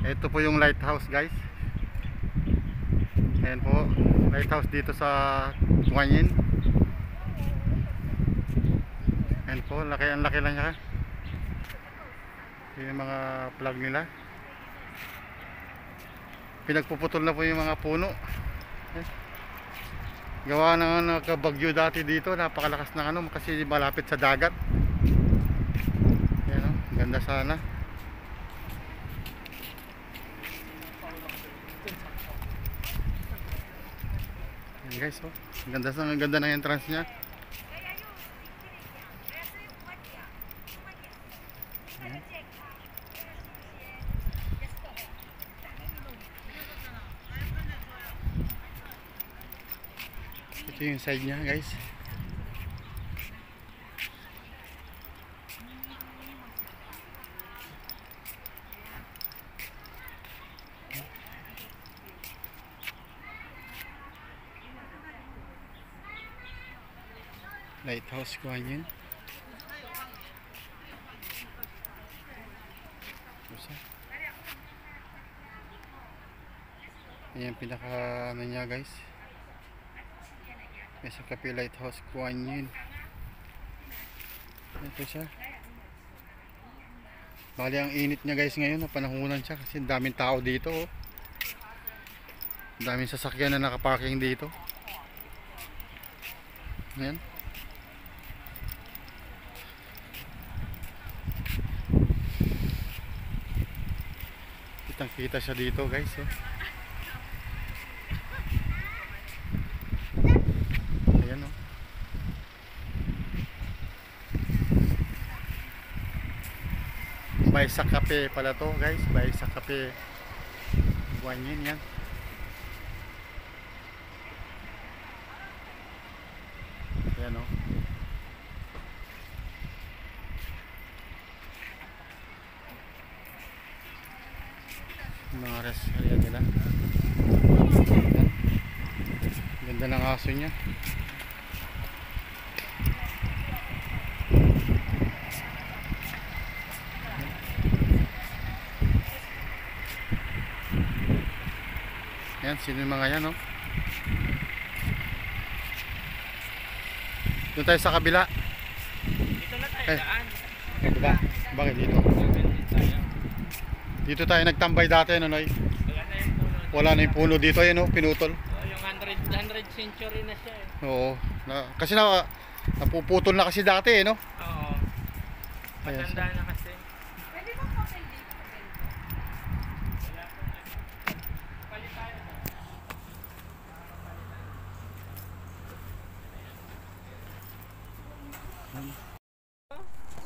Ito po yung lighthouse, guys. Ayan po, lighthouse dito sa Guanyin. Ayan po, ang laki lang niya. Yung mga flag nila. Pinagpuputol na po yung mga puno. Gawa na nagkabagyo dati dito, napakalakas ng ano kasi malapit sa dagat. Ayan o, ganda sana. Ayan guys, oh, ganda ng entrance niya. Ayan. Ito yung side niya, guys. Lighthouse Guanyin. Ayan pinaka ano niya, guys. Sa Cape Lighthouse Guanyin. Ito siya. Bali ang init niya, guys, ngayon. Napanahunan siya kasi daming tao dito, oh. Daming sasakyan na nakaparking dito. Ayan. Kitang kita siya dito, guys, oh. Ayan, oh. Baisak Cafe pala to, guys. Baisak Cafe Guanyin, yan. Ayan, oh. Mga rest area nila. Ayan. Ganda ng aso niya. Ayan, sino yung mga yan, oh. Doon tayo sa kabila. Dito na tayo daan. Kabila. Bakit dito? Dito tayo nagtambay dati, ano, Noy? Wala na yung puno dito, yan, oh, pinutol. Yung 100 century na siya, eh. Oo. Kasi napuputol na kasi dati, eh, no? Oo. Matanda na kasi. Pwede bang papel dito? Palit tayo.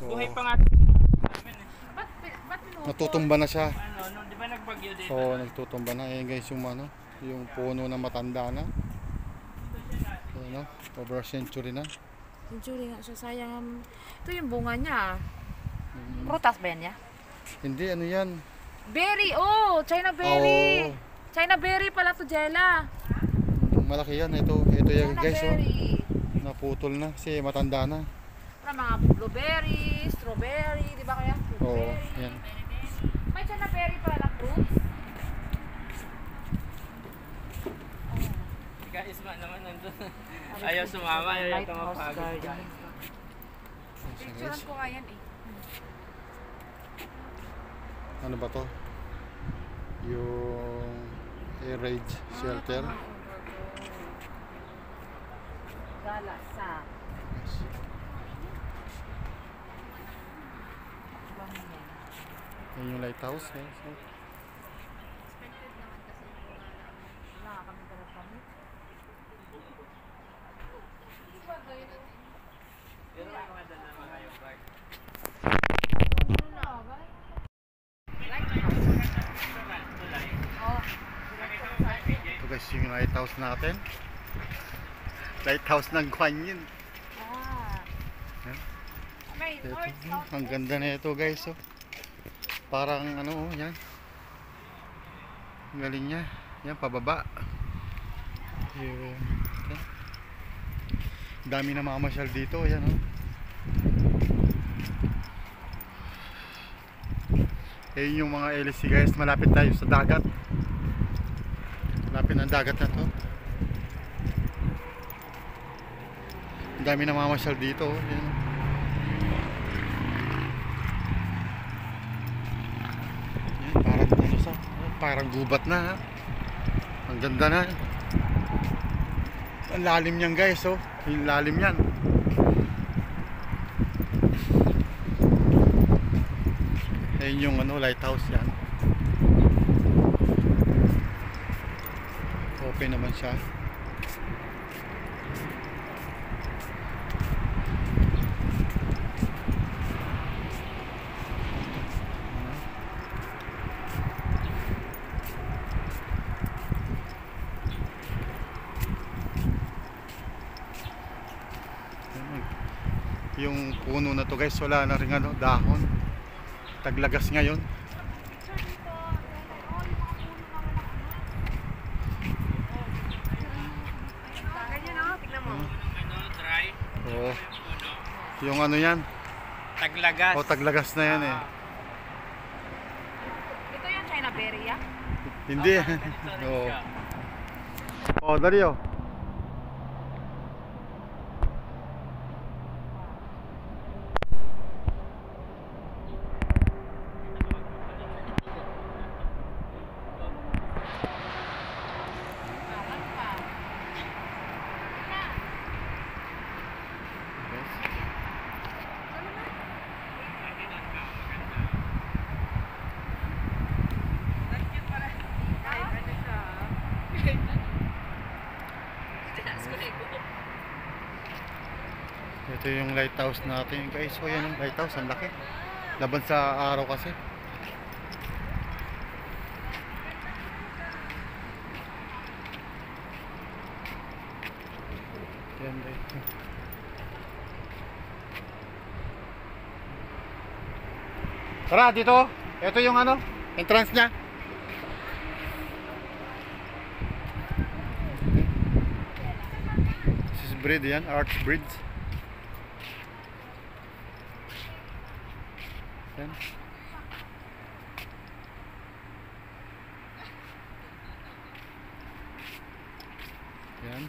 Oo. Buhay pa nga ito namin, eh. Ba't pinutol? Natutumba na siya. Ano, di ba nagbagyo dito? Oo, nagtutumba na. Ayan, guys, yung ano, yung puno na matanda na. Ayan, no? Over a century na. Century nga siya, sayang. Ito yung bunga niya. Prutas ba yan niya? Hindi, ano yan? Berry, oh! China berry! Oo. China berry pala to, Jella. Malaki yan. Ito yan, China guys, oh. berry. Naputol na kasi matanda na. Para mga blueberry, strawberry, di ba kaya? Oo, Strawberry. yan. May China berry pala na fruits. Guys, naman nandun. Ayaw sumama, ayaw tumapagod. Picturean ko nga yan, eh. Ano ba to? Yung air raid shelter. Gala sa. Yan yung lighthouse, eh. So, Wala kami talaga kami. Pero may mga dala mga yung bag. ito, guys, yung lighthouse natin. Lighthouse ng Guanyin. Ah. Yan. May Ito, north, south, ang ganda na ito, guys, oh. Parang ano, oh, yan. Ang galing niya. Yan, pababa. Yung, yan. Dami na mamamasyal dito, yan, oh. Ayun yung mga LSC guys, malapit tayo sa dagat. Malapit ng dagat na to. Ang dami namamasyal dito. Yan. Yan, parang ano sa, parang gubat na ha. Ang ganda na. Ang lalim niyan guys, oh. Yung lalim yan. Ayun yung ano, lighthouse yan. Open naman siya. Yung puno na to guys, wala na rin ano, dahon. Taglagas ngayon. Dry. Oo. Yung ano yan? Taglagas. O taglagas na yan eh. Ito yung China berry, ya? Hindi. Oo. Oh, dali oh. Ito yung lighthouse natin guys. So yan yung lighthouse, ang laki. Laban sa araw kasi. Yan guys. Tara dito. Ito yung ano, entrance niya. This is bridge yan, arch bridge. Yan. Yan.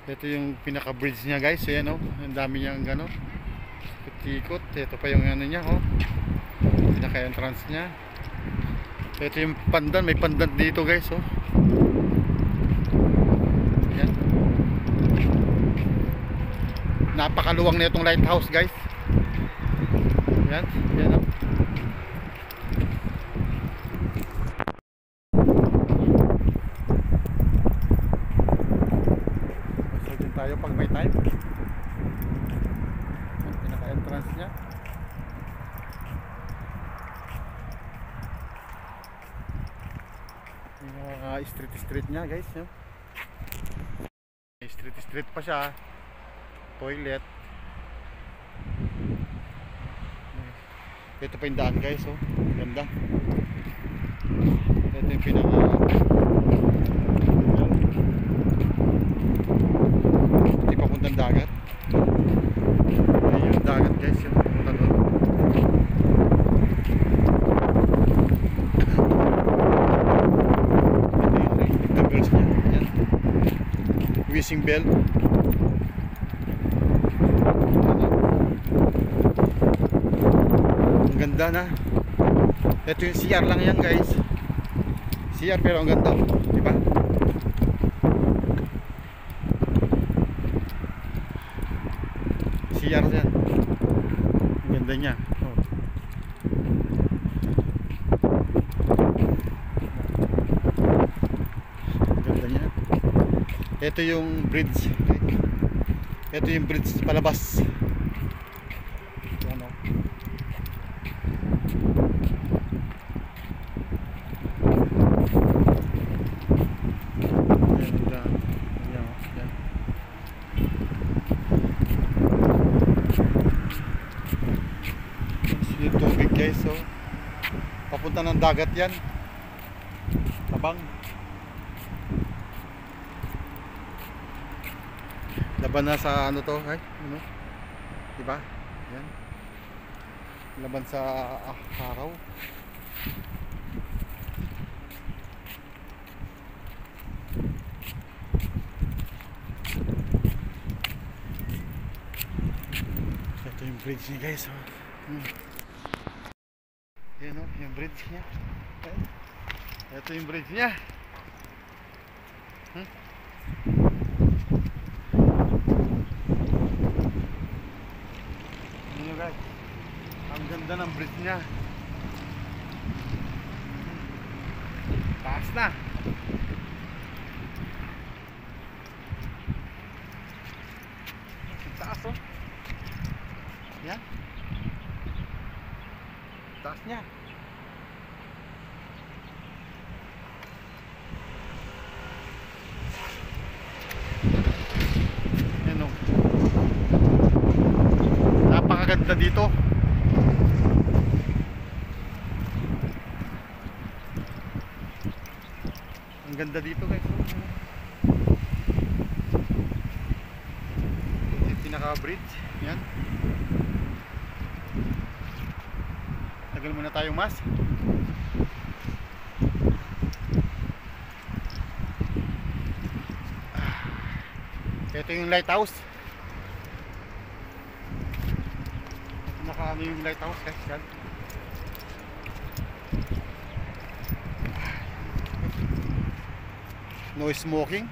Ito yung pinaka bridge niya guys. Ayan oh, ang dami niyang gano. Ikot-ikot. Ito pa yung ano niya oh. Pinaka entrance niya. Ito yung pandan, may pandan dito guys oh. Yan. Napakaluwang na itong lighthouse guys. Yan, yan oh. Pasal din tayo pag may time. Yung pinaka-entrance niya. Yung mga street niya guys. Yung street pa siya. Toilet. Ito pa yung daan guys oh. Ganda. Ito yung pinaka hindi papuntang dagat. Ayun yung dagat guys. Yung papunta doon. Ito yung electric bells niya. Ayan. Whistling bell. Ang ganda na. Ito yung CR lang yan guys. CR pero ang ganda oh. Diba? CR yan. Ang ganda niya oh. Ang ganda niya. Ito yung bridge. Ito yung bridge palabas. Yan oh. Yung tubig guys so papunta ng dagat yan. Tabang laban na sa ano to ay ano diba yan laban sa araw. Ito yung bridge niya guys. Yan o, yung bridge niya. Ito yung bridge niya. Ano guys, ang ganda ng bridge niya. Taas na. Taas oh. Yan. Taas niya. Yan oh. Napakaganda dito. Ang ganda dito guys. Ito yung pinaka-bridge. Yan. Tagal muna tayong mas. Ito yung lighthouse. Nakaano yung lighthouse guys. Yan. No smoking.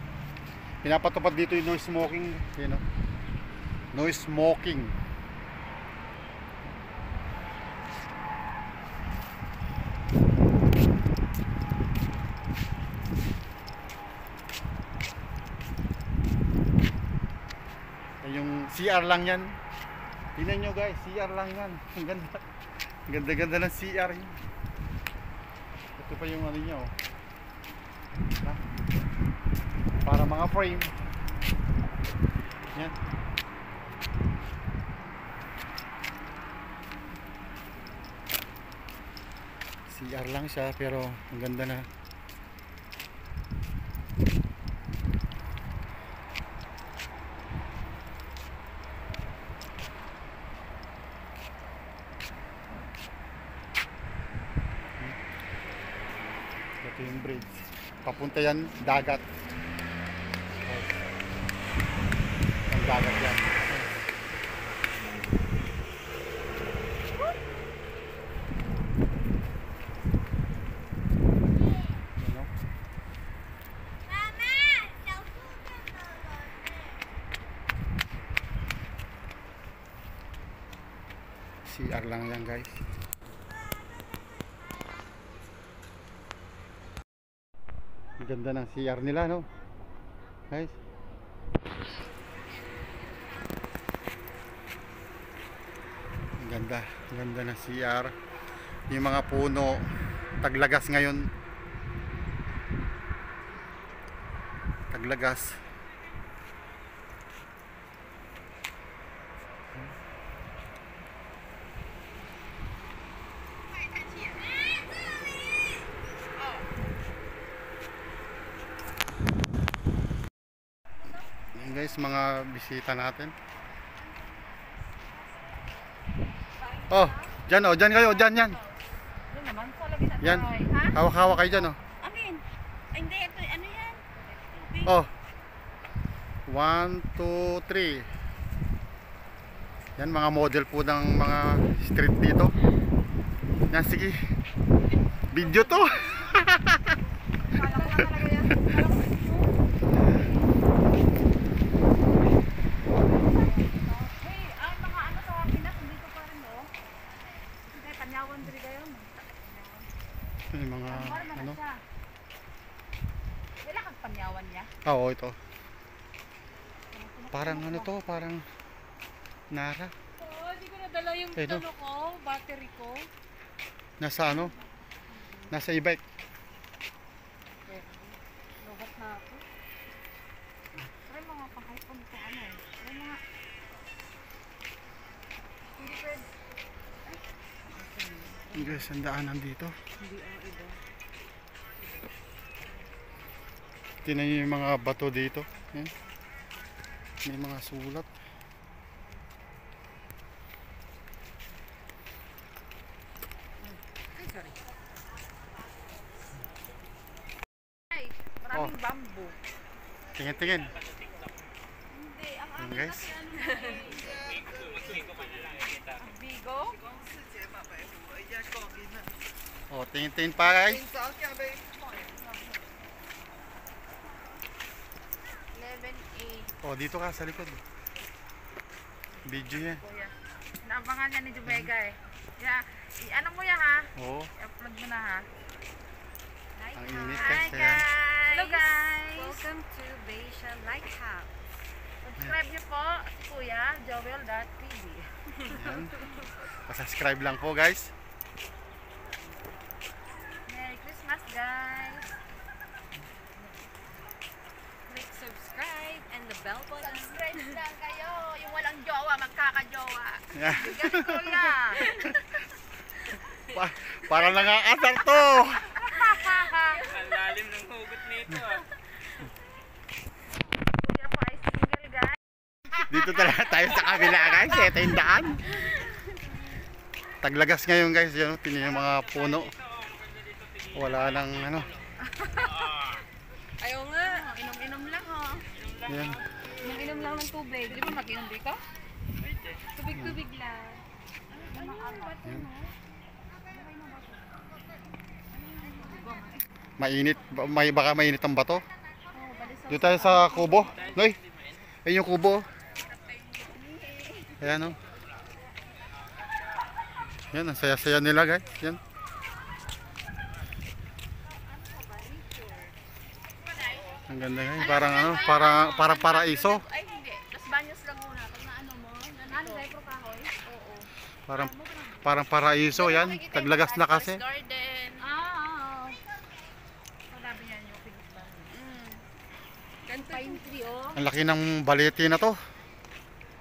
Pinapatupad dito yung no smoking. Yan o. No smoking. Yung CR lang yan. Tingnan nyo guys, CR lang yan. Ang ganda. Ang ganda-ganda ng CR yun. Ito pa yung ano niya oh. Ha? Para mga frame. Yan. CR lang siya pero ang ganda na. Ito yung bridge. Papunta yan dagat. Ang dagat yan. Ano? CR lang yan guys. Ang ganda ng CR nila no guys. Ang ganda ng CR. Yung mga puno taglagas ngayon. Taglagas. Yan guys, mga bisita natin. Oh, dyan oh, dyan kayo, dyan yan. Yun naman, sa lagi na Yan, tayo. Ha? hawak-hawak kayo dyan oh. Amin. Ay, hindi, ito, ano yan? Oh. 1, 2, 3. Yan mga model po ng mga street dito. Yan, sige. Video to. Kala ko na talaga yan. Kala ko hey, ang mga ano sa akin na, dito pa rin oh. Hindi, Tanyawan diri kayo. Yung mga ano. Wala kang Panyawan niya. Oo, ito. Parang ano to, parang Nara. Oo, hindi ko nadala yung Ito. ano ko, battery ko. Nasa ano? Nasa e-bike. Lubat na ako. Pero mga pang-iPhone ko ano eh. Pero mga... Hindi pwede. Guys, ang daanan dito. Hindi ang iba. Tingnan nyo yung mga bato dito. Yan. May mga sulat. Oh, daming bamboo. tingin-tingin. Hindi, ang Yan amin guys. kasi ano ang bigo? Oh, tingin-tingin pa guys. 11A. Oh, dito ka sa likod. Video niya. Kuya. Naabangan niya ni Jubega eh. Kaya, ano mo yan ha? Oo. I-upload mo na ha. Ang init Hi guys. Ayan. Hello guys! Welcome to Beisa Lighthouse. Subscribe niyo po si Kuya Joel.tv. Ayan. Pa-subscribe lang po guys. Merry Christmas guys! Click subscribe and the bell button. Subscribe lang kayo! Yung walang jowa, magkakajowa. Yeah. Bigyan Kuya! Parang nakakasar to. Ang lalim ng hugot nito ah. Kuya po ay single guys. Dito talaga tayo sa kabila guys. Ito yung daan. Taglagas ngayon guys. Yan, tingnan yung mga puno. Wala nang ano. Ayaw nga. Inom-inom lang oh. Yan. Inom lang ng tubig. Pwede ba mag-inom dito? Tubig-tubig lang. Mainit. Baka mainit ang bato. Dito tayo sa kubo. Noy. Ayun yung kubo. Ayan o. Yan, ang saya-saya nila guys. Yan. Ang ganda guys. Parang ano, parang paraiso. Ay hindi. Las Baños Laguna. Pag naano mo, ano dahil pro kahoy? Oo. Parang paraiso yan. Taglagas na kasi. Garden. Oo. Sabi niya yung pink ba? Ganito Pine tree oh. Ang laki ng baliti na to.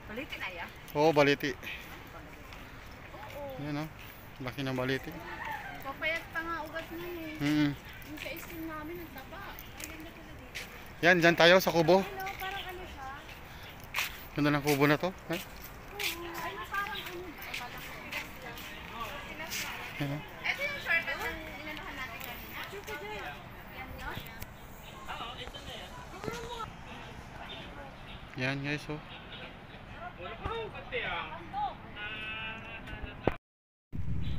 Palitin na ya. Oo, baliti. Yan o. Laki ng baliti. Papayat pa nga ugat na eh. Yung sa isin namin nagtaba. Ay ganda pala dito. Yan, dyan tayo sa kubo. Hello, parang ano siya? Ganda ng kubo na to. Ay. Ay, parang ano. Yan, o. Ito yung shortcut ng inanahan natin kanina. Yan yun. Yan guys oh.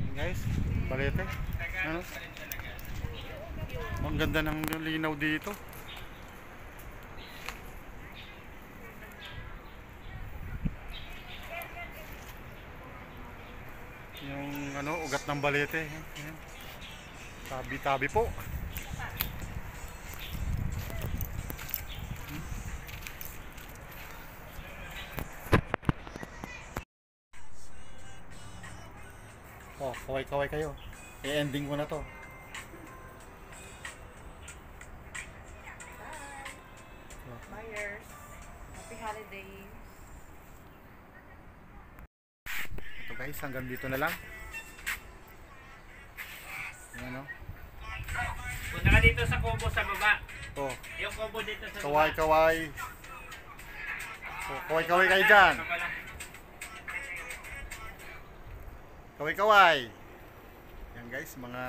Yan, guys, balete. Ano? Ang ganda ng linaw dito. Yung ano, ugat ng balete. Yan. Tabi-tabi po. Oh, kaway-kaway kayo. I-ending ko na to. Buyers. Happy holidays. Ito guys, hanggang dito na lang. Yan o. Punta ka dito sa kubo sa baba. Oh, Yung kubo dito sa baba. kaway-kaway. Oh, kaway-kaway kayo dyan. Ito pala. Kaway-kaway. Yan guys, mga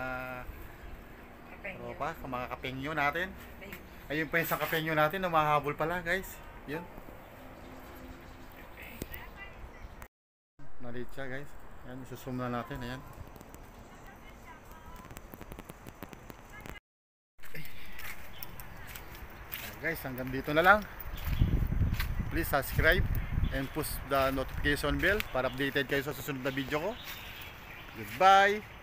tropa, mga kapengyo natin. Ayun pa yung isang kapengyo natin, umahabol pala guys. Yun. Maliit siya guys. Yan, isusum na natin. Ayan. Ayan guys, hanggang dito na lang. Please subscribe and push the notification bell para updated kayo sa susunod na video ko. Goodbye!